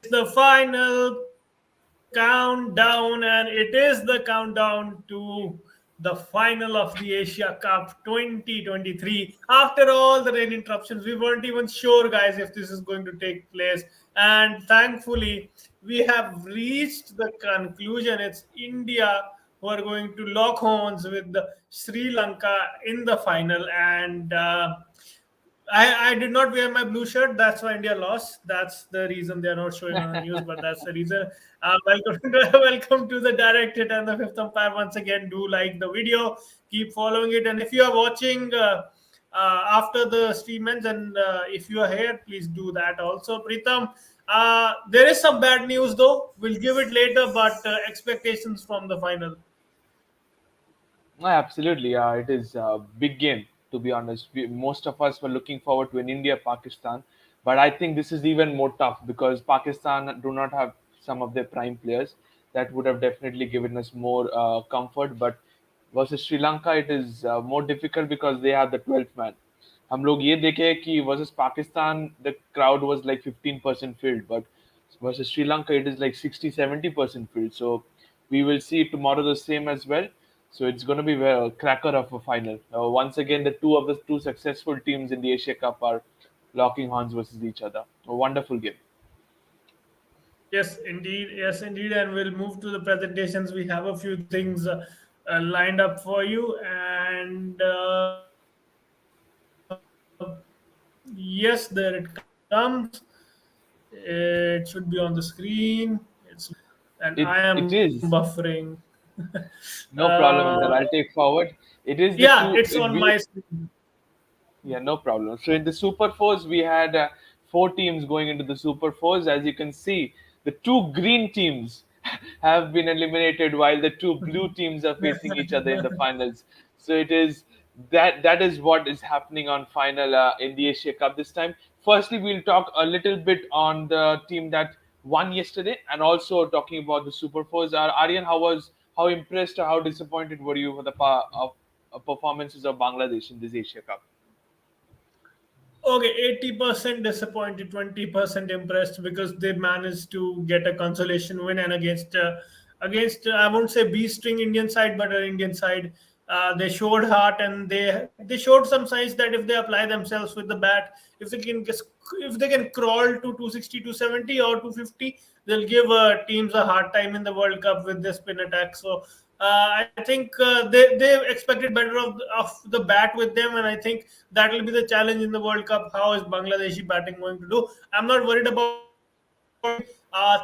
the final countdown, and it is the countdown to the final of the Asia Cup 2023. After all the rain interruptions, we weren't even sure, guys, if this is going to take place. And thankfully, we have reached the conclusion. It's India who are going to lock horns with the Sri Lanka in the final. And I did not wear my blue shirt. That's why India lost. That's the reason they are not showing on the news, but that's the reason. Welcome to the direct hit and the fifth umpire. Once again, do like the video, keep following it, and if you are watching after the stream ends, and if you are here, please do that also. Pritam, there is some bad news though. We'll give it later, but expectations from the final. Absolutely. It is a big game, to be honest. Most of us were looking forward to an India Pakistan, but I think this is even more tough because Pakistan do not have some of their prime players that would have definitely given us more comfort. But versus Sri Lanka, it is more difficult because they have the 12th man. हम लोग ये देखे कि versus Pakistan the crowd was like 15% filled, but versus Sri Lanka it is like 60-70% filled. So we will see tomorrow the same as well. So it's going to be a cracker of a final. Once again, the two successful teams in the Asia Cup are locking horns versus each other. A wonderful game. Yes, indeed. Yes, indeed. And we'll move to the presentations. We have a few things lined up for you. And yes, there it comes. It should be on the screen. It's loading, and I am It is buffering. no problem uh, there. I'll take forward. It is the yeah, two. it's on my screen. Yeah, no problem. So in the Super Fours, we had four teams going into the Super Fours. As you can see, the two green teams have been eliminated, while the two blue teams are facing each other in the finals. So it is that is what is happening on final in the Asia Cup this time. Firstly, we'll talk a little bit on the team that won yesterday, and also talking about the Super Fours. Aryan, how impressed or how disappointed were you with the performances of Bangladesh in this Asia Cup? Okay, 80% disappointed, 20% impressed because they managed to get a consolation win, and against I won't say B string Indian side, but an Indian side. They showed heart, and they showed some signs that if they apply themselves with the bat, if they can crawl to 260, 270 or 250, they'll give teams a hard time in the World Cup with their spin attack. So I think they expected better of the bat with them, and I think that will be the challenge in the World Cup. How is Bangladeshi batting going to do? I'm not worried about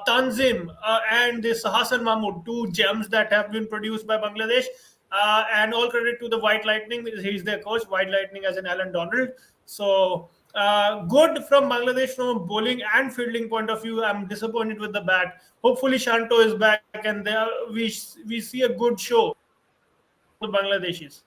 Tanzim and this Hassan Mahmood, two gems that have been produced by Bangladesh. And all credit to the White Lightning. He's their coach, White Lightning, as in Alan Donald. So good from Bangladesh from a bowling and fielding point of view. I'm disappointed with the bat. Hopefully, Shanto is back, and we see a good show from the Bangladeshis.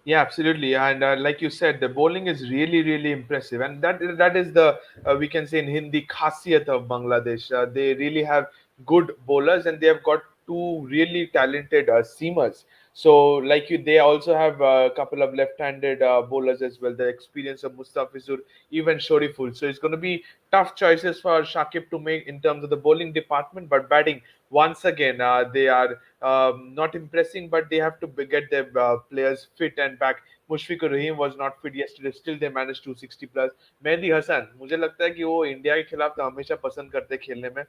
Yeah, absolutely. And like you said, the bowling is really, really impressive. And that is the we can say in Hindi khasiyat of Bangladesh. They really have good bowlers, and they have got two really talented seamers. So, like you, they also have a couple of left-handed bowlers as well. The experience of Mustafizur, even Shoriful. So it's going to be tough choices for Shakib to make in terms of the bowling department. But batting, once again, they are not impressing, but they have to get their players fit and back. Mushfiqur Rahim was not fit yesterday, still they managed 260 plus. Mehdi Hasan, मुझे लगता है कि वो India के खिलाफ तो हमेशा पसंद करते हैं खेलने में.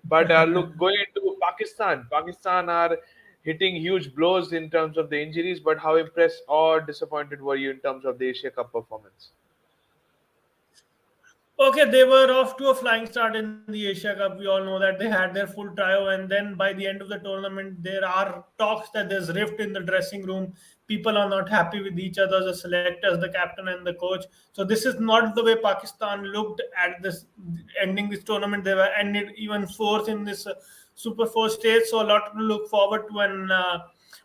But look, going into Pakistan are hitting huge blows in terms of the injuries. But how impressed or disappointed were you in terms of the Asia Cup performance? Okay, they were off to a flying start in the Asia Cup. We all know that they had their full trio, and then by the end of the tournament, there are talks that there's rift in the dressing room. People are not happy with each other, the selectors, the captain, and the coach. So this is not the way Pakistan looked at this ending this tournament. They were ended even fourth in this Super Four stage. So a lot to look forward to. And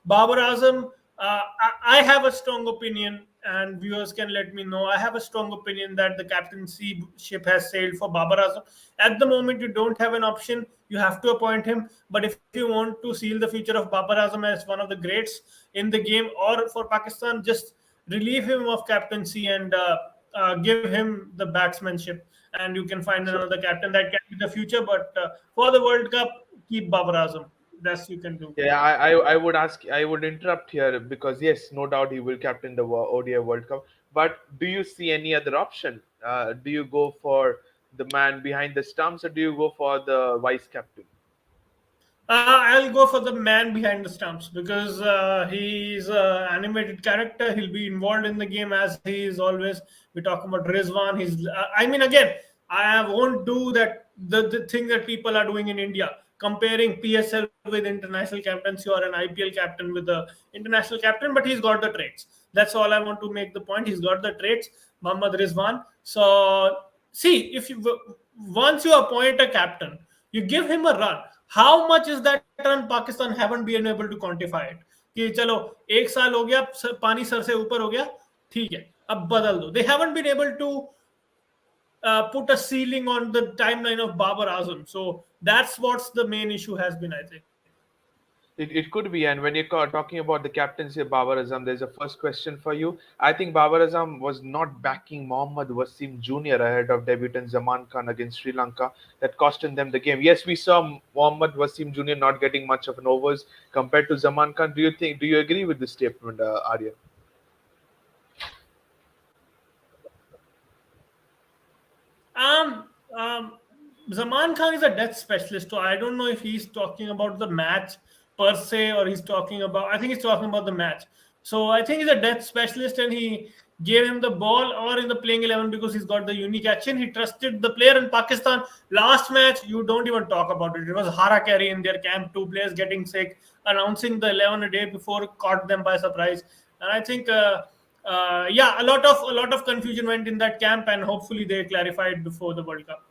Babar Azam, I have a strong opinion, and viewers can let me know. I have a strong opinion that the captaincy ship has sailed for Babar Azam. At the moment, you don't have an option. You have to appoint him. But if you want to seal the future of Babar Azam as one of the greats in the game, or for Pakistan, just relieve him of captaincy and give him the batsmanship. and you can find So another captain that can be the future. But for the World Cup, keep Babar Azam. That's you can do. yeah, I would ask, I would interrupt here because yes, no doubt he will captain the ODI World Cup. But do you see any other option? Do you go for the man behind the stumps, or do you go for the vice captain? I'll go for the man behind the stumps because he's an animated character. He'll be involved in the game as he is always. We talk about Rizwan. I mean, again, I won't do that. The thing that people are doing in India, comparing PSL with international captaincy or an IPL captain with the international captain, but he's got the traits. That's all I want to make the point. He's got the traits, Muhammad Rizwan. So see, if you once you appoint a captain, you give him a run. How much is that run? Pakistan haven't been able to quantify it. कि चलो एक साल हो गया, पानी sir से ऊपर हो गया, ठीक है, अब बदल दो. They haven't been able to put a ceiling on the timeline of Babar Azam. So that's what's the main issue has been, I think. It could be, and when you're talking about the captaincy of Babar Azam, there's a first question for you. I think Babar Azam was not backing Mohammad Wasim Jr. ahead of debutant Zaman Khan against Sri Lanka. That costed them the game. Yes, we saw Mohammad Wasim Jr. not getting much of an overs compared to Zaman Khan. Do you agree with this statement, Arya? Um, um, Zaman Khan is a death specialist, so I don't know if he's talking about the match per se or he's talking about. I think he's talking about the match. So I think he's a death specialist, and he gave him the ball or in the playing 11 because he's got the unique action. He trusted the player in Pakistan. Last match, you don't even talk about it. It was Hara carry in their camp, two players getting sick, announcing the 11 a day before caught them by surprise. And I think. Yeah, a lot of confusion went in that camp, and hopefully they clarify it before the World Cup.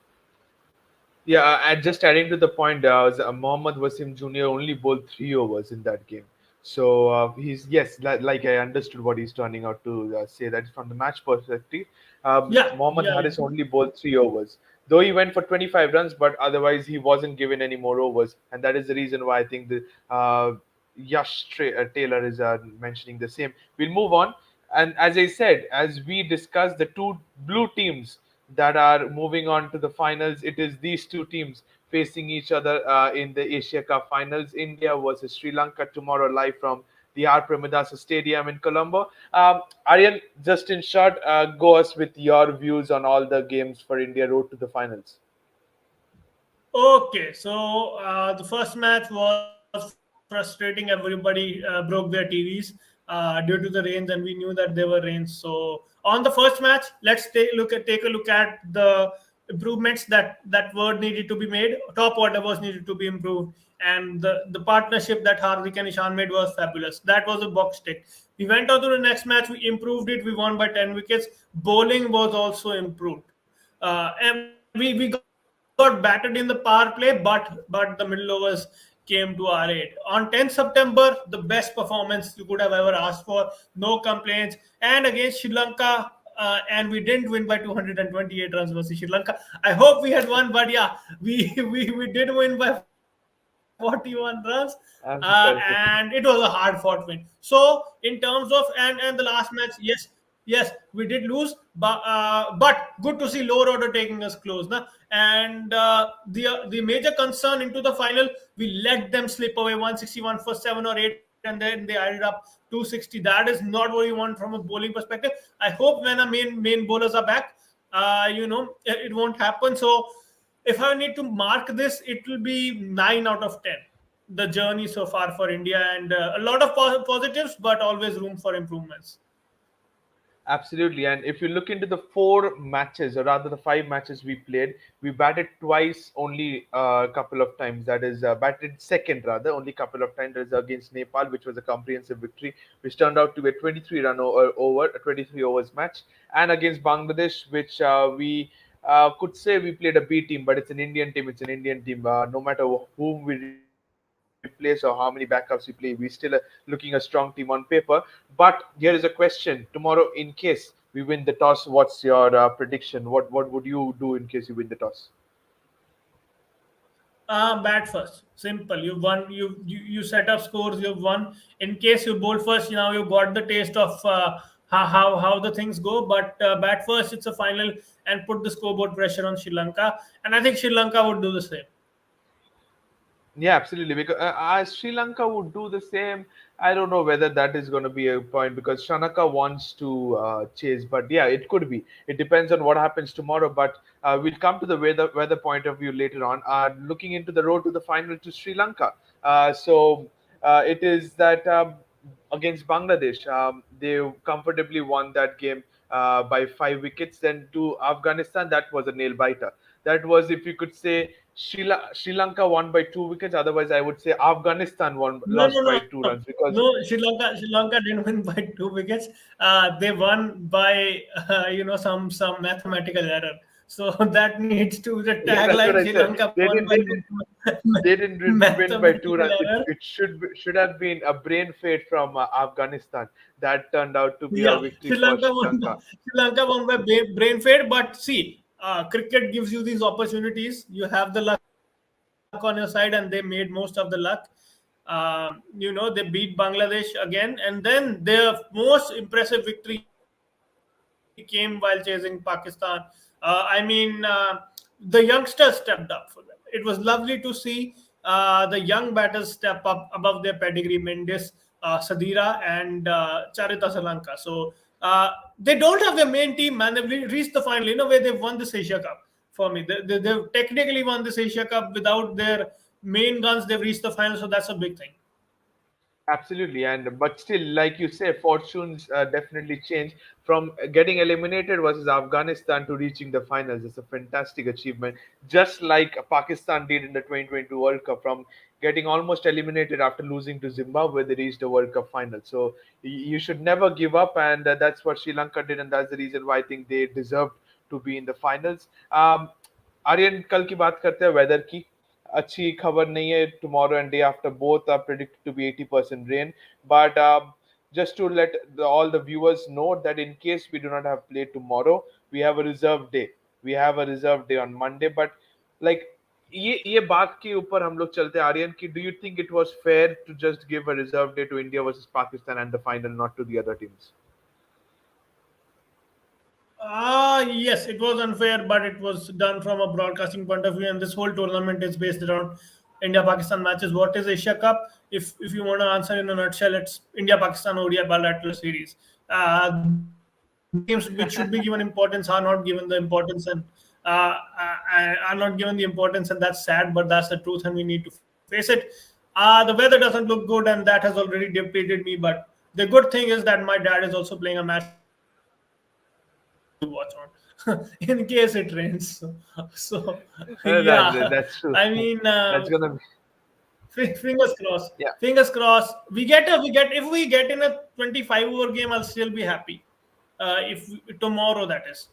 Yeah, and just adding to the point, Mohammad Wasim Jr. only bowled 3 overs in that game. So he's yes, like I understood what he's turning out to say. That from the match perspective, Yeah, Mohammad yeah, Haris only bowled 3 overs. Though he went for 25 runs, but otherwise he wasn't given any more overs, and that is the reason why I think the Taylor is mentioning the same. We'll move on, and as I said, as we discussed, the two blue teams that are moving on to the finals. It is these two teams facing each other in the Asia Cup finals. India versus Sri Lanka tomorrow, live from the R Premadasa Stadium in Colombo. Aryan, just in short, go us with your views on all the games for India road to the finals. Okay, so the first match was frustrating. Everybody broke their TVs due to the rains, and we knew that there were rains. So on the first match, let's take a look at the improvements that were needed to be made. Top order was needed to be improved, and the partnership that Hardik and Ishan made was fabulous. That was a box tick. We went on to the next match. We improved it. We won by 10 wickets. Bowling was also improved. And we got battered in the power play, but the middle overs came to our aid. On 10th September, the best performance you could have ever asked for, no complaints. And against Sri Lanka, and we didn't win by 228 runs versus Sri Lanka. I hope we had won, but yeah, we did win by 41 runs, I'm and sorry it to was a hard fought win. So in terms of and the last match, yes, we did lose, but good to see lower order taking us close, na? And the major concern into the final, we let them slip away 161 for 7 or 8, and then they added up 260. That is not what you want from a bowling perspective. I hope when our main bowlers are back, it won't happen. So if I need to mark this, it will be 9 out of 10. The journey so far for India, and a lot of positives, but always room for improvements. Absolutely. And if you look into the 4 matches, or rather the 5 matches we played, we batted twice, only a couple of times. That is, batted second, rather, only a couple of times. That is against Nepal, which was a comprehensive victory, which turned out to be a 23 run over, a 23 overs match. And against Bangladesh, which we could say we played a B team, but it's an Indian team. It's an Indian team. No matter whom we replace or how many backups we play, we still are looking a strong team on paper. But here is a question: tomorrow, in case we win the toss, what's your prediction? What would you do in case you win the toss? Bat first. Simple. You've won. You set up scores. You've won. In case you bowl first, now you've got the taste of how the things go. But bat first, it's a final, and put the scoreboard pressure on Sri Lanka. And I think Sri Lanka would do the same. Yeah, absolutely. Because Sri Lanka would do the same. I don't know whether that is going to be a point because Shanaka wants to chase, but yeah, it could be. It depends on what happens tomorrow. But we'll come to the weather point of view later on. Looking into the road to the final to Sri Lanka. It is that against Bangladesh, they comfortably won that game by 5 wickets. Then to Afghanistan, that was a nail biter. That was, if you could say, Sri Lanka won by 2 wickets. Otherwise, I would say Afghanistan No, lost no, by no, 2 runs no. because Sri Lanka didn't win by 2 wickets. They won by some mathematical error. So that needs to the yeah, that's what tagline. I Sri said. Lanka They won didn't. by They didn't. They didn't win by two mathematical runs. It, error. it should have been a brain fade from Afghanistan. That turned out to be a Yeah, victory Sri for Lanka Sri won. Lanka. Sri Lanka won by brain fade. But see, cricket gives you these opportunities. You have the luck on your side, and they made most of the luck. They beat Bangladesh again, and then their most impressive victory came while chasing Pakistan. The youngsters stepped up for them. It was lovely to see the young batters step up above their pedigree. Mendes, Sadira, and Charita Salanka. So they don't have their main team, man. They've reached the final. In a way, they've won this Asia Cup for me. They've technically won this Asia Cup without their main guns. They've reached the final, so that's a big thing. Absolutely, and but still, like you say, fortunes definitely change from getting eliminated versus Afghanistan to reaching the finals. It's a fantastic achievement, just like Pakistan did in the 2022 World Cup, from getting almost eliminated after losing to Zimbabwe, they reached the World Cup final. So you should never give up, and that's what Sri Lanka did, and that's the reason why I think they deserved to be in the finals. Aryan कल की बात करते हैं weather की अच्छी खबर नहीं है tomorrow and day after both are predicted to be 80% rain but just to let all the viewers know that in case we do not have play tomorrow we have a reserve day we have a reserve day on Monday but like ये बात के ऊपर हम लोग चलते हैं आर्यन की do you think it was fair to just give a reserve day to India versus Pakistan and the final not to the other teams. Yes, it was unfair, but it was done from a broadcasting point of view, and this whole tournament is based around India-Pakistan matches. What is Asia Cup? If you want to answer in a nutshell, it's India-Pakistan ODI bilateral series. Those games which should be given importance are not given the importance, and are not given the importance, and that's sad, but that's the truth, and we need to face it. The weather doesn't look good, and that has already depleted me. But the good thing is that my dad is also playing a match tomorrow, so I have something to watch on in case it rains. So yeah, That's I true. mean, That's gonna be fingers crossed. yeah. Fingers crossed. We get if we get in a 25 over game, I'll still be happy. If tomorrow that is.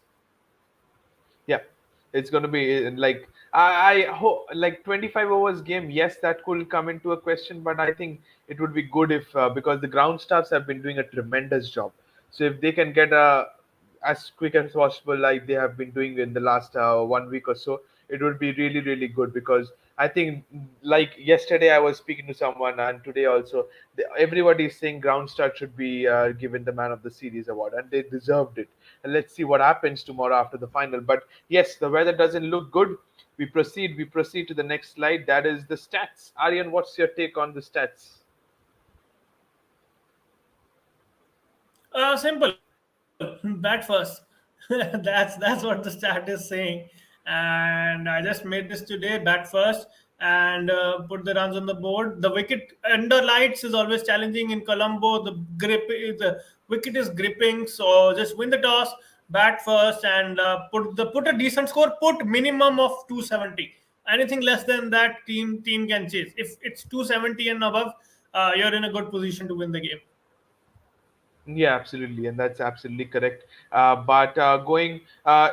Yeah, it's going to be like I hope like 25 overs game. Yes, that could come into a question, but I think it would be good if because the ground staffs have been doing a tremendous job. So if they can get as quick as possible, like they have been doing in the last 1 week or so, it would be really really good because I think like yesterday I was speaking to someone and today also everybody is saying ground start should be given the man of the series award and they deserved it and let's see what happens tomorrow after the final but yes the weather doesn't look good we proceed to the next slide that is the stats Aryan what's your take on the stats. Simple. Bat first. That's what the stat is saying. And I just made this today. Bat first and put the runs on the board. The wicket under lights is always challenging in Colombo. The wicket is gripping. So just win the toss, bat first, and put a decent score. Put minimum of 270. Anything less than that, team can chase. If it's 270 and above, you're in a good position to win the game. Yeah, absolutely, and that's absolutely correct. But going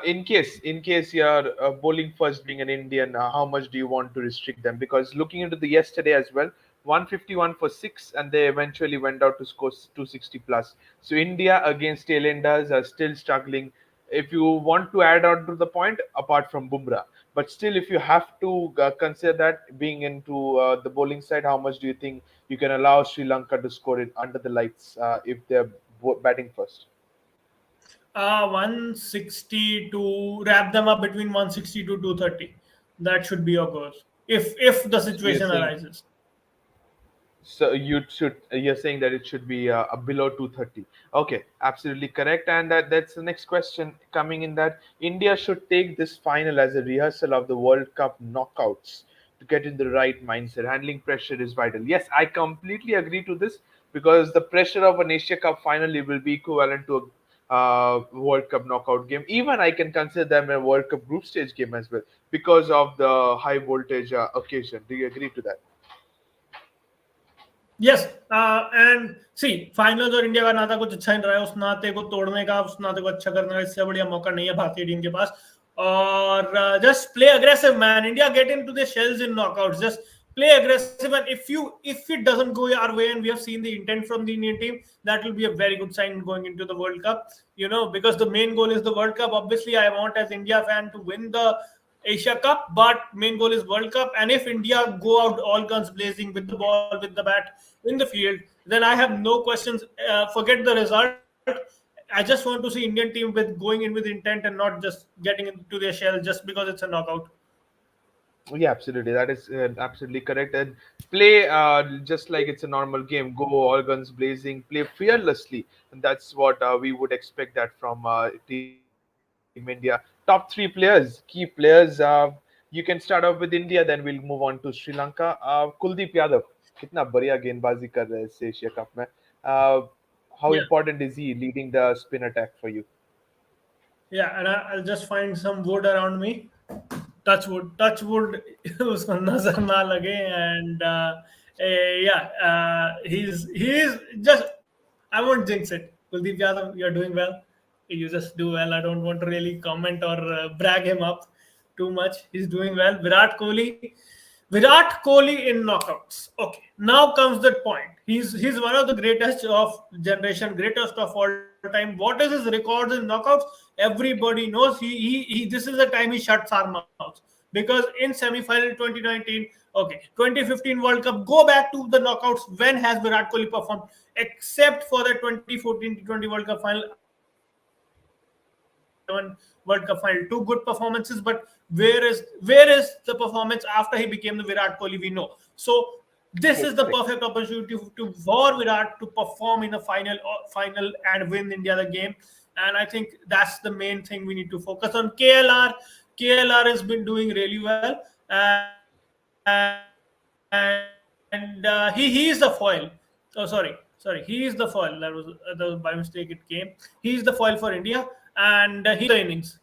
in case you're bowling first, being an Indian, how much do you want to restrict them? Because looking into the yesterday as well, 151 for six, and they eventually went out to score 260 plus. So India against tailenders are still struggling. If you want to add on to the point, apart from Bumrah, but still, if you have to consider that being into the bowling side, how much do you think you can allow Sri Lanka to score it under the lights if they're batting first? 160 to wrap them up between 160 to 230. That should be your goal if the So you're situation saying arises. you're saying that it should be below 230. Okay, absolutely correct. And that's the next question coming in, that India should take this final as a rehearsal of the World Cup knockouts to get in the right mindset. Handling pressure is vital. Yes, I completely agree to this, because the pressure of an Asia Cup final will be equivalent to a World Cup knockout game. Even I can consider them a World Cup group stage game as well, because of the high voltage occasion. Do you agree to that? Yes and see final और India का नाता कुछ अच्छा नहीं रहा है, उस नाते को तोड़ने का, उस नाते को अच्छा करने का इससे बढ़िया मौका नहीं है भारतीय टीम के पास. और just play aggressive man, India get into the shells in knockouts, just play aggressive, and if it doesn't go our way, and we have seen the intent from the Indian team, that will be a very good sign going into the World Cup, because the main goal is the World Cup. Obviously I want as India fan to win the Asia Cup, but main goal is World Cup. And if India go out all guns blazing with the ball, with the bat in the field, then I have no questions. Forget the result. I just want to see Indian team with going in with intent and not just getting into their shell just because it's a knockout. Yeah, absolutely. That is absolutely correct. And play just like it's a normal game. Go all guns blazing. Play fearlessly, and that's what we would expect that from Team India. Top three players, key players. You can start off with India, then we'll move on to Sri Lanka. Kuldeep Yadav, कितना बढ़िया गेंदबाजी कर रहे हैं इस Asia cup में. Uh, how Yeah. important is he leading the spin attack for you? Yeah, and I'll just find some wood around me. Touch wood. उसको नजर ना लगे. And yeah, he's just. I won't jinx it. Kuldeep Yadav, you're doing well. You just do well. I don't want to really comment or brag him up too much. He's doing well. Virat Kohli in knockouts. Okay, now comes the point. He's one of the greatest of generation, greatest of all time. What is his records in knockouts? Everybody knows. He This is the time he shuts our mouths, because in semi-final 2019, okay, 2015 World Cup. Go back to the knockouts. When has Virat Kohli performed? Except for the 2014 T20 World Cup final. I know 2011 World Cup final, two good performances, but where is the performance after he became the Virat Kohli we know? So this is the Correct. perfect opportunity for Virat to perform in the final and win India the game. And I think that's the main thing we need to focus on. KLR has been doing really well, and he is the foil. Oh, sorry, he is the foil. That was by mistake. It came. He's the foil for India, and he glues the innings.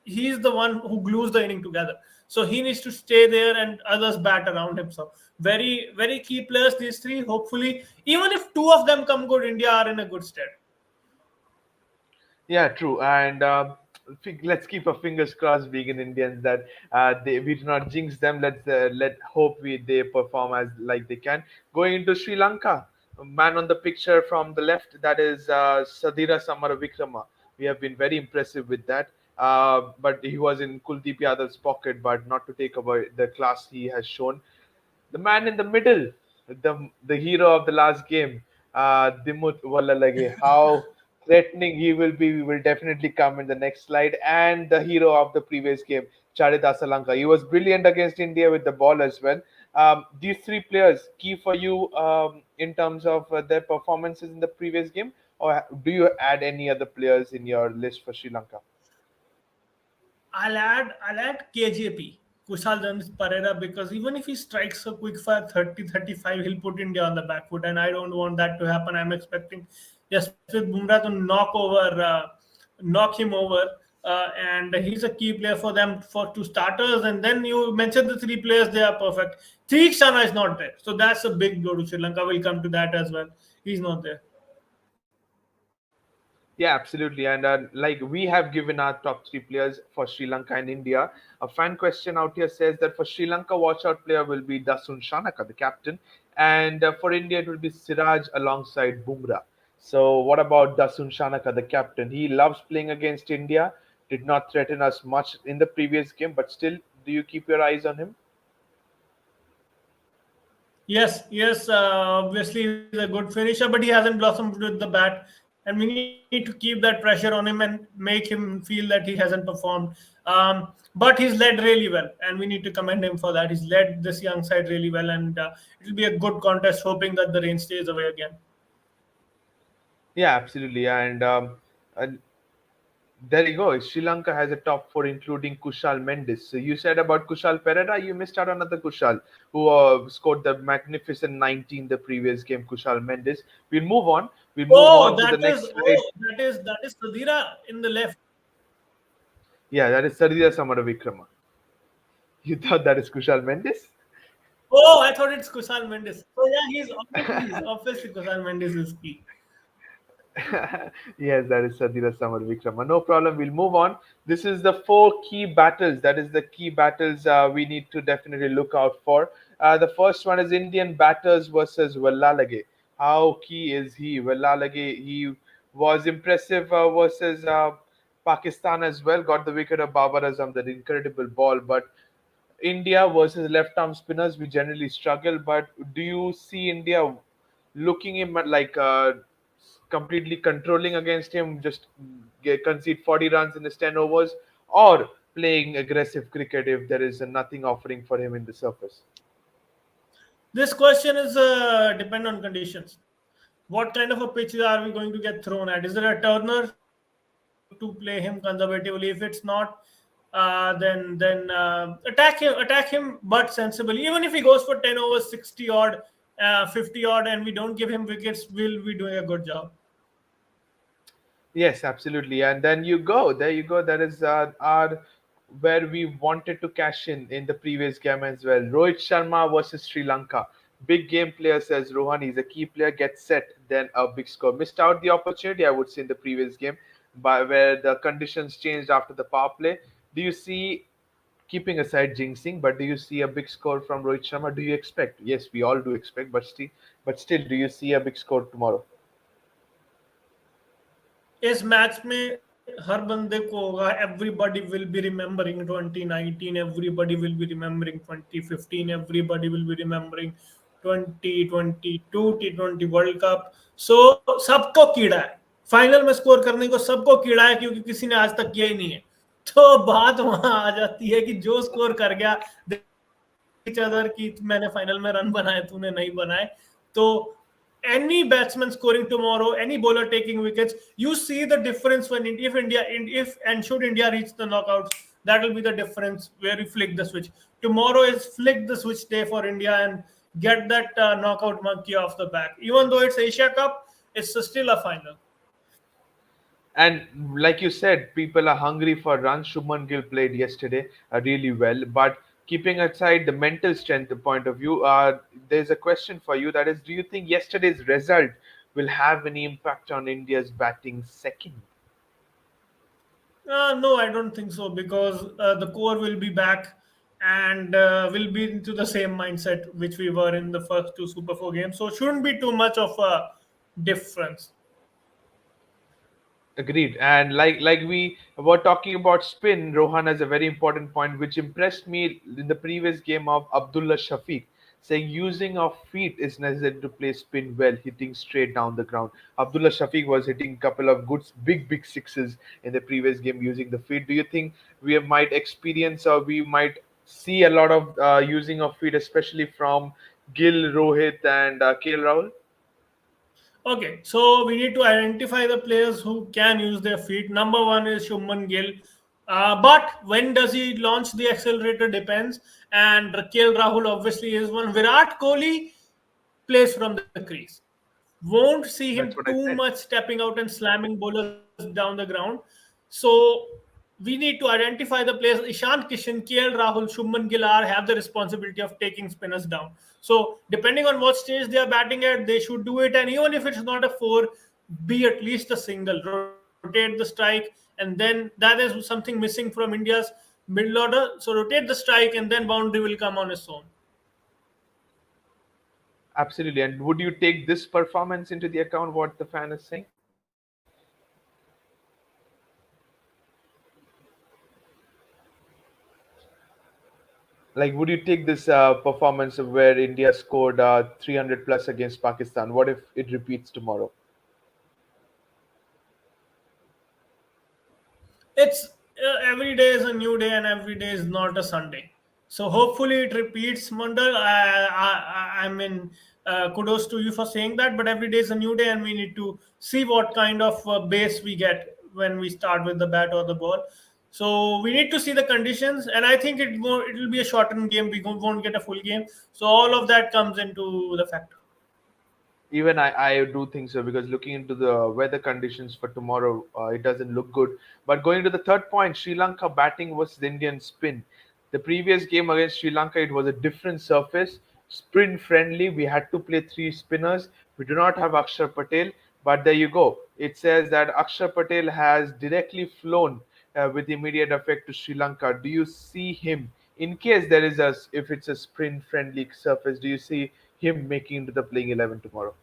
He's the one who glues the inning together. So he needs to stay there, and others bat around him. So very key players, these three. Hopefully, even if two of them come good, India are in a good stead. Yeah, true. And let's keep our fingers crossed, vegan Indians, that we do not jinx them. Let hope they perform as like they can. Going into Sri Lanka, a man on the picture from the left, that is Sadira Samaravikrama. We have been very impressive with that. But he was in Kuldeep Yadav's pocket, but not to take away the class he has shown. The man in the middle, the hero of the last game, Dimut Wallalage. How threatening he will be, we will definitely come in the next slide. And the hero of the previous game, Charidasa Lanka. He was brilliant against India with the ball as well. These three players, key for you in terms of their performances in the previous game, or do you add any other players in your list for Sri Lanka? I'll add KJP, Kushal James Pereira, because even if he strikes a quick fire 30-35, he'll put India on the back foot, and I don't want that to happen. I'm expecting Jasprit Bumrah to knock him over, and he's a key player for them for two starters. And then you mentioned the three players; they are perfect. Theekshana is not there, so that's a big blow to Sri Lanka. We'll come to that as well. He's not there. Yeah, absolutely. And like we have given our top three players for Sri Lanka and India. A fan question out here says that for Sri Lanka, watch out player will be Dasun Shanaka, the captain, and for India it will be Siraj alongside Bumrah. So, what about Dasun Shanaka, the captain? He loves playing against India. Did not threaten us much in the previous game, but still, do you keep your eyes on him? Yes. Obviously, he's a good finisher, but he hasn't blossomed with the bat. and we need to keep that pressure on him and make him feel that he hasn't performed. But he's led really well, and we need to commend him for that. He's led this young side really well, and it'll be a good contest, hoping that the rain stays away again. Yeah, absolutely. And there you go. Sri Lanka has a top four, including Kushal Mendes. So you said about Kushal Perera, you missed out on another Kushal who scored the magnificent 19 the previous game. Kushal Mendes. We'll move on. We'll move on to the next slide. That is Sadira in the left. Yeah, that is Sarida Samaravikrama. You thought that is Kushal Mendes? Oh, I thought it's Kushal Mendes. So yeah, he's obviously Kushal Mendes is key. Yes, that is Sadira Samar Vikrama. No problem. We'll move on. This is the four key battles. That is the key battles we need to definitely look out for. The first one is Indian batters versus Vallalage. How key is he? Vallalage, he was impressive versus Pakistan as well. Got the wicket of Babar Azam, that incredible ball. But India versus left arm spinners, we generally struggle. But do you see India looking him at like completely controlling against him, just concede 40 runs in his 10 overs, or playing aggressive cricket if there is nothing offering for him in the surface? This question is depend on conditions. What kind of a pitch are we going to get thrown at? Is there a turner to play him conservatively? If it's not, then attack him, but sensibly. Even if he goes for 10 overs, 60 odd, 50 odd, and we don't give him wickets, we'll be doing a good job. Yes, absolutely. And then you go. There you go. That is our where we wanted to cash in the previous game as well. Rohit Sharma versus Sri Lanka. Big game player, says Rohan. He's a key player. Gets set, then a big score. Missed out the opportunity, I would say, in the previous game, by where the conditions changed after the power play. Do you see, keeping aside jinxing, but do you see a big score from Rohit Sharma? Do you expect? Yes, we all do expect, but still, do you see a big score tomorrow? इस match में हर बंदे को होगा everybody will be remembering 2019 everybody will be remembering 2015 everybody will be remembering 2022 T20 world cup so सबको कीड़ा है final में स्कोर करने को सबको कीड़ा है क्योंकि किसी ने आज तक किया ही नहीं है तो बात वहां आ जाती है कि जो स्कोर कर गया each other कि मैंने फाइनल में रन बनाए तूने नहीं बनाए तो any batsman scoring tomorrow, any bowler taking wickets, you see the difference when if India if and should India reach the knockouts, that will be the difference where we flick the switch. Tomorrow is flick the switch day for India and get that knockout monkey off the back. Even though it's Asia Cup, it's still a final. And like you said, people are hungry for runs. Shubman Gill played yesterday really well. But keeping aside the mental strength point of view, there's a question for you. That is, do you think yesterday's result will have any impact on India's batting second? No, I don't think so because the core will be back and will be into the same mindset which we were in the first two Super 4 games. So shouldn't be too much of a difference. Agreed. And like we were talking about spin, Rohan has a very important point which impressed me in the previous game of Abdullah Shafiq, saying using of feet is necessary to play spin well, hitting straight down the ground. Abdullah Shafiq was hitting a couple of good big sixes in the previous game using the feet. Do you think we might experience or we might see a lot of using of feet, especially from Gill, Rohit, and KL Rahul? Okay, so we need to identify the players who can use their feet. Number one is Shubman Gill. But when does he launch the accelerator depends. And Rakel Rahul obviously is one. Virat Kohli plays from the crease. Won't see him That's what I too said. much stepping out and slamming bowlers down the ground. So we need to identify the players. Ishan Kishan, KL Rahul, Shubman Gill have the responsibility of taking spinners down. So depending on what stage they are batting at, they should do it. And even if it's not a four, be at least a single. Rotate the strike, and then that is something missing from India's middle order. So rotate the strike, and then boundary will come on its own. Absolutely. And would you take this performance into the account, what the fan is saying? Like, would you take this performance of where India scored 300 plus against Pakistan? What if it repeats tomorrow? It's every day is a new day and every day is not a Sunday. So hopefully it repeats, Mandal. I mean, kudos to you for saying that. But every day is a new day, and we need to see what kind of base we get when we start with the bat or the ball. So we need to see the conditions, and I think it will be a shortened game. We won't get a full game. So all of that comes into the factor. Even I do think so, because looking into the weather conditions for tomorrow, it doesn't look good. But going to the third point, Sri Lanka batting versus Indian spin. The previous game against Sri Lanka, it was a different surface, sprint friendly. We had to play three spinners. We do not have Akshar Patel, but there you go. It says that Akshar Patel has directly flown with immediate effect to Sri Lanka. Do you see him, in case there is a, if it's a sprint friendly surface, do you see him making into the playing 11 tomorrow?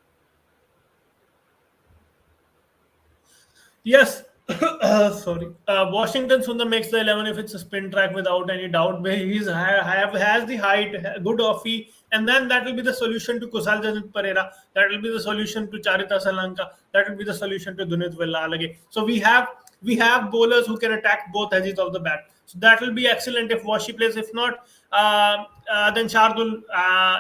Yes, sorry. Washington Sundar makes the 11 if it's a spin track without any doubt. But has the height, good offie, and then that will be the solution to Kusal Pereira. That will be the solution to Charita Salanka. That will be the solution to Dunit Villalage. So we have bowlers who can attack both edges of the bat. So that will be excellent if Washi plays. If not, then Shardul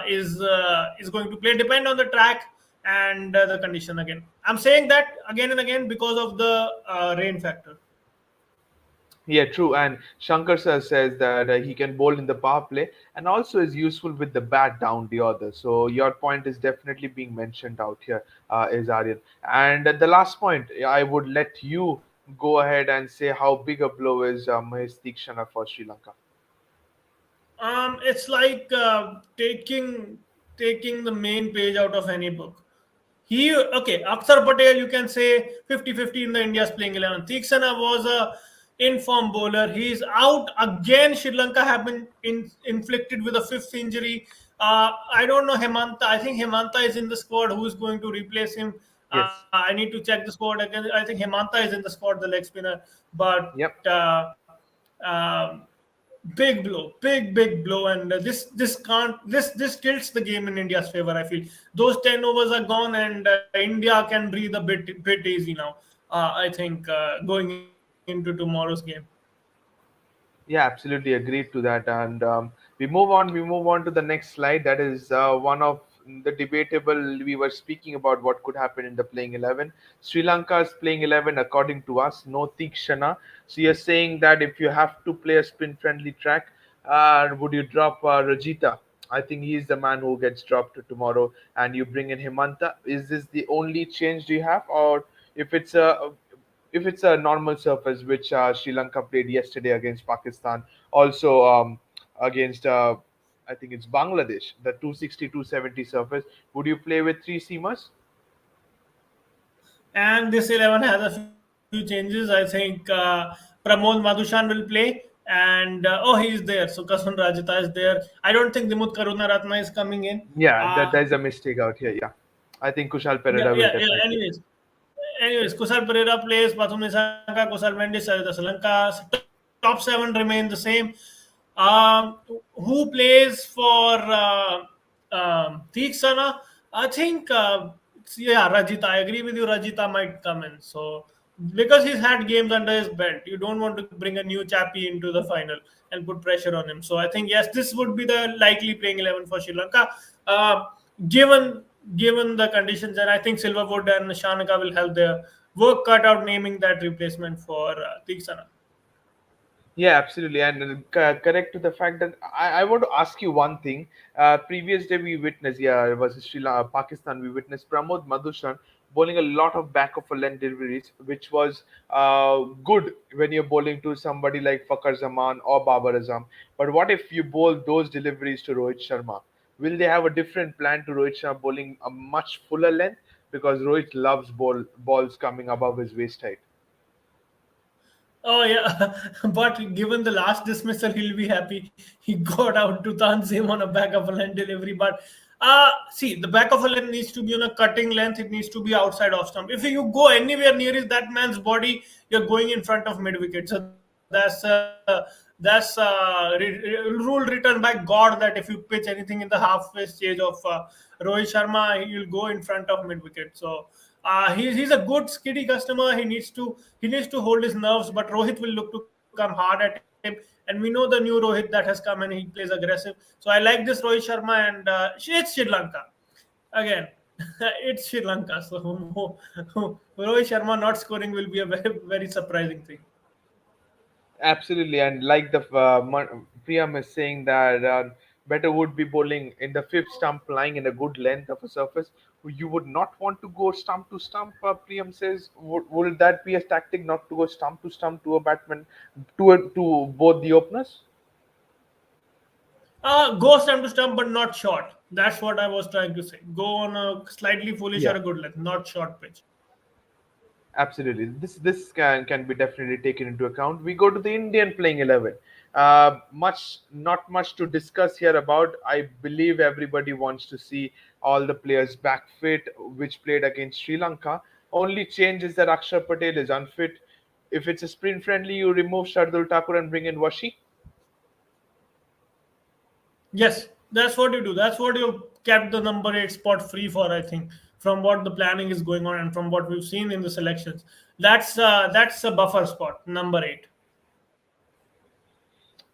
is going to play. Depend on the track and the condition again. I'm saying that again and again because of the rain factor. Yeah, true. And Shankar sir says that he can bowl in the power play and also is useful with the bat down the order. So your point is definitely being mentioned out here, is Aryan. And the last point, I would let you go ahead and say how big a blow is Mahesh Deekshana for Sri Lanka. It's like taking the main page out of any book. Okay, Akshar Patel, you can say 50-50 in the India's playing 11. Theeksana was a informed bowler. He's out again. Sri Lanka have been inflicted with a fifth injury. I don't know Hemanta. I think Hemanta is in the squad. Who is going to replace him? Yes. I need to check the squad again. I think Hemanta is in the squad, the leg spinner. But Yep. um, big blow, and this can't this tilts the game in India's favor. I feel those 10 overs are gone, and India can breathe a bit easy now. I think going into tomorrow's game. Yeah, absolutely agreed to that. And we move on. We move on to the next slide. That is one of the debatable. We were speaking about what could happen in the playing 11. Sri Lanka's playing 11, according to us, no Tikshana. So you're saying that if you have to play a spin-friendly track, would you drop Rajita? I think he's the man who gets dropped tomorrow, and you bring in Himanta. Is this the only change do you have, or if it's a, if it's a normal surface, which Sri Lanka played yesterday against Pakistan, also against I think it's Bangladesh, the 260 270 surface, would you play with three seamers? And this 11 has a few changes. I think Pramod Madhushan will play, and oh, he is there. So Kasun Rajita is there. I don't think Dimut Karuna Ratna is coming in. Yeah, uh, there's a mistake out here. Yeah, I think Kushal yeah, Pereira will yeah, yeah. definitely play. Anyways, Kusal Pereira plays, Pathum Nissanka, Kusal Mendes, Sarita Sri top seven remain the same. Um, who plays for Theeksana? I think, yeah, Rajita. I agree with you. Rajita might come in. So, because he's had games under his belt, you don't want to bring a new chappy into the final and put pressure on him. So, I think, yes, this would be the likely playing 11 for Sri Lanka. Uh, given given the conditions, and I think Silverwood and Shanaka will have their work cut out naming that replacement for Theeksana. Yeah, absolutely, and correct to the fact that I want to ask you one thing. Previous day we witnessed, yeah, versus Sri Lanka, Pakistan, we witnessed Pramod Madhushan bowling a lot of back of a length deliveries, which was good when you're bowling to somebody like Fakar Zaman or Babar Azam. But what if you bowl those deliveries to Rohit Sharma? Will they have a different plan to Rohit Sharma bowling a much fuller length? Because Rohit loves balls coming above his waist height. Oh yeah, but given the last dismissal, he'll be happy. He got out to Tanzim on a back of a length delivery. But see, the back of a length needs to be on a cutting length. It needs to be outside off stump. If you go anywhere near that man's body, you're going in front of mid wicket. So that's rule written by God that if you pitch anything in the halfway stage of Rohit Sharma, he'll go in front of mid wicket. So. He's a good skiddy customer. He needs to hold his nerves, but Rohit will look to come hard at him. And we know the new Rohit that has come and he plays aggressive. So I like this Rohit Sharma, and it's Sri Lanka again. It's Sri Lanka. So Rohit Sharma not scoring will be a very very surprising thing. Absolutely, and like the Priyam is saying that better would be bowling in the fifth stump, lying in a good length of a surface. You would not want to go stump to stump. Priyam says, would that be a tactic not to go stump to a batsman, to both the openers? Go stump to stump, but not short. That's what I was trying to say. Go on a slightly foolish or Yeah. a good length, not short pitch. Absolutely, this can be definitely taken into account. We go to the Indian playing 11. Much not much to discuss here about. I believe everybody wants to see all the players back fit, which played against Sri Lanka. Only change is that Akshar Patel is unfit. If it's a sprint friendly, you remove Shardul Thakur and bring in Washi. Yes, that's what you do. That's what you kept the number eight spot free for. I think from what the planning is going on and from what we've seen in the selections, that's a buffer spot, number eight.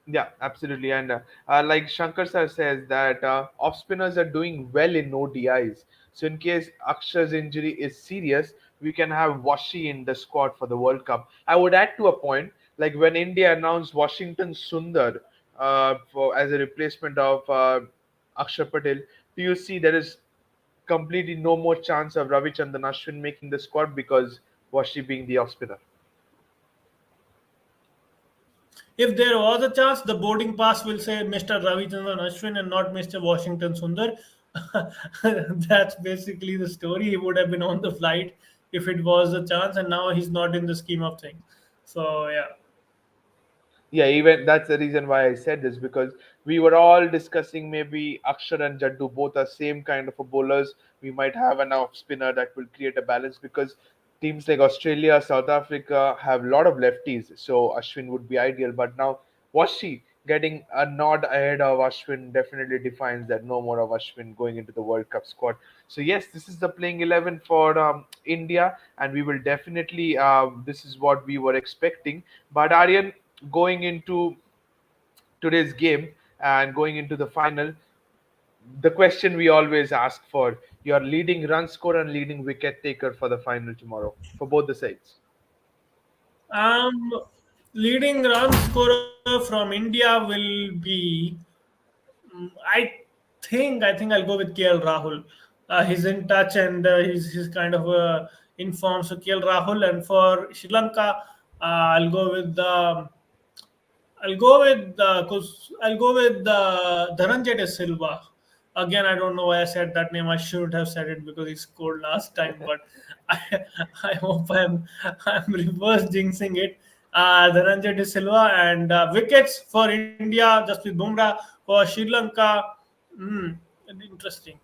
Yeah, absolutely. And like Shankar sir says that off spinners are doing well in ODIs. So in case Akshar's injury is serious, we can have Washi in the squad for the World Cup. I would add to a point, like when India announced Washington Sundar for as a replacement of Akshar Patel, do you see there is completely no more chance of Ravichandran Ashwin making the squad because Washi being the off spinner? If there was a chance, the boarding pass will say Mr. Ravichandran Ashwin and not Mr. Washington Sundar. That's basically the story. He would have been on the flight if it was a chance, and now he's not in the scheme of things. So yeah. Yeah, even that's the reason why I said this, because we were all discussing maybe Akshar and Jaddu both are same kind of a bowlers. We might have an off spinner that will create a balance because teams like Australia, South Africa have a lot of lefties, so Ashwin would be ideal. But now Washi getting a nod ahead of Ashwin definitely defines that no more of Ashwin going into the World Cup squad. So yes, this is the playing 11 for India, and we will definitely this is what we were expecting. But Aryan, going into today's game and going into the final, the question we always ask for your leading run scorer and leading wicket taker for the final tomorrow for both the sides. Um, Leading run scorer from India will be. I think I'll go with KL Rahul. He's in touch and he's kind of in form. So KL Rahul, and for Sri Lanka, I'll go with Dhananjay De Silva. Again, I don't know why I said that name. I shouldn't have said it because he scored last time. But I, I hope I'm reverse jinxing it. Dhananjay De Silva, and wickets for India, just with Bumrah. For Sri Lanka, hmm, interesting.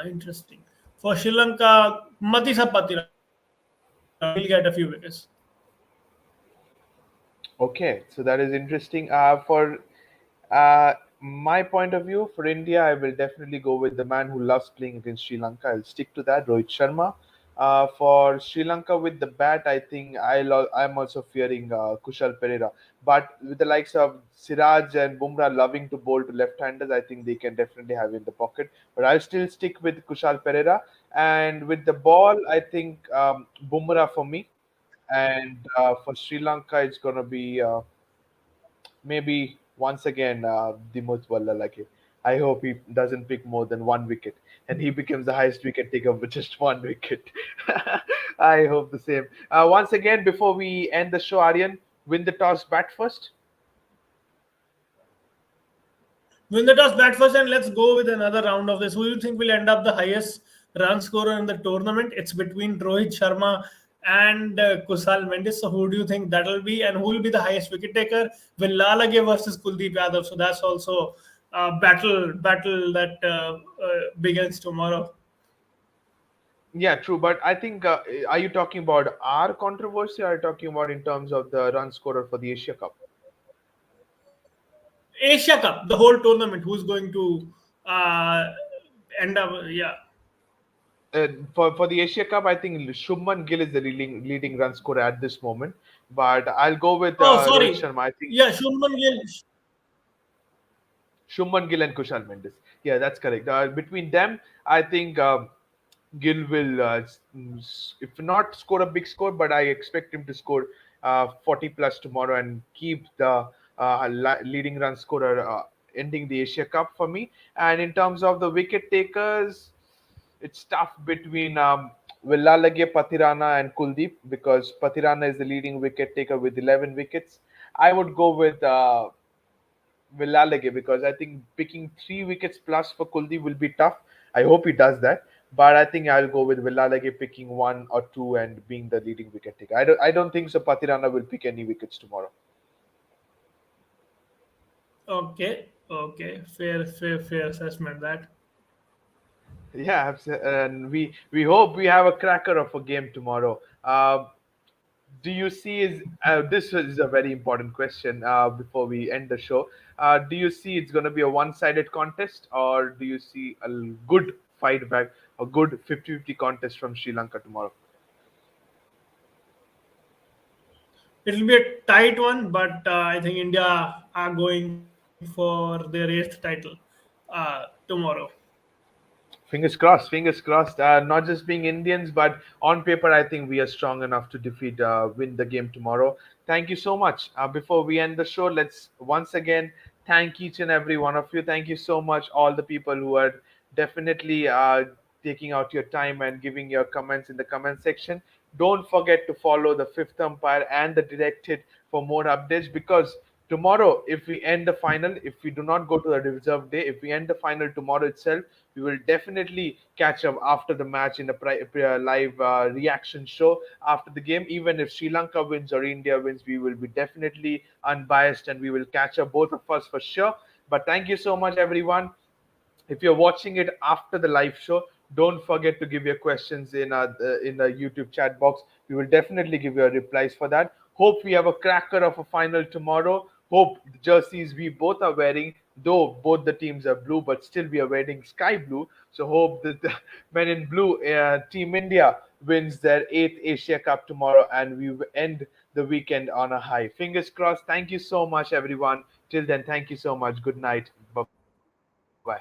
Interesting. For Sri Lanka, Matisa Patira will get a few wickets. Okay, so that is interesting. For my point of view, for India, I will definitely go with the man who loves playing against Sri Lanka. I'll stick to that, Rohit Sharma. For Sri Lanka with the bat, I think I'm also fearing Kushal Pereira. But with the likes of Siraj and Bumrah loving to bowl to left-handers, I think they can definitely have in the pocket. But I'll still stick with Kushal Pereira. And with the ball, I think Bumrah for me. And for Sri Lanka, it's gonna be maybe once again Dimut Vallalake. I hope he doesn't pick more than one wicket and he becomes the highest wicket taker with just one wicket. I hope the same. Once again, before we end the show, Aryan, win the toss, bat first. Win the toss, bat first, and let's go with another round of this. Who do you think will end up the highest run scorer in the tournament? It's between Rohit Sharma and Kusal Mendis. So who do you think that'll be, and who will be the highest wicket taker? Will Lalage versus Kuldeep Yadav? So that's also a battle that begins tomorrow. Yeah, true. But I think, are you talking about our controversy or are you talking about in terms of the run scorer for the Asia Cup? Asia Cup, the whole tournament. Who's going to uh, end up? Yeah. for the Asia Cup, I think Shubman Gill is the leading run scorer at this moment. But I'll go with Oh, Rohit sorry. Sharma. I think Yeah, Shubman Gill. Shubman Gill and Kushal Mendes. Yeah, that's correct. Between them, I think Gill will, if not score a big score, but I expect him to score 40 plus tomorrow and keep the leading run scorer, ending the Asia Cup for me. And in terms of the wicket takers, it's tough between Villalage, Pathirana, and Kuldeep because Pathirana is the leading wicket taker with 11 wickets. I would go with Villalage because I think picking 3 wickets plus for Kuldeep will be tough. I hope he does that. But I think I'll go with Villalage picking 1 or 2 and being the leading wicket taker. I don't think so. Pathirana will pick any wickets tomorrow. Okay, okay. Fair assessment that. Yeah, and we hope we have a cracker of a game tomorrow. Do you see is this is a very important question before we end the show. Do you see it's going to be a one-sided contest, or do you see a good fight back, a good 50-50 contest from Sri Lanka tomorrow? It will be a tight one, but I think India are going for their eighth title tomorrow. Fingers crossed, fingers crossed. Not just being Indians, but on paper, I think we are strong enough to win the game tomorrow. Thank you so much. Before we end the show, let's once again thank each and every one of you. Thank you so much, all the people who are definitely taking out your time and giving your comments in the comment section. Don't forget to follow the Fifth Umpire and the Direct Hit for more updates because tomorrow, if we end the final, if we do not go to the reserve day, if we end the final tomorrow itself, we will definitely catch up after the match in a live reaction show after the game. Even if Sri Lanka wins or India wins, we will be definitely unbiased and we will catch up both of us for sure. But thank you so much, everyone. If you're watching it after the live show, don't forget to give your questions in the YouTube chat box. We will definitely give you replies for that. Hope we have a cracker of a final tomorrow. Hope the jerseys we both are wearing, though both the teams are blue, but still we are wearing sky blue. So hope that the men in blue, Team India, wins their eighth Asia Cup tomorrow, and we end the weekend on a high. Fingers crossed. Thank you so much, everyone. Till then, thank you so much. Good night. Bye bye.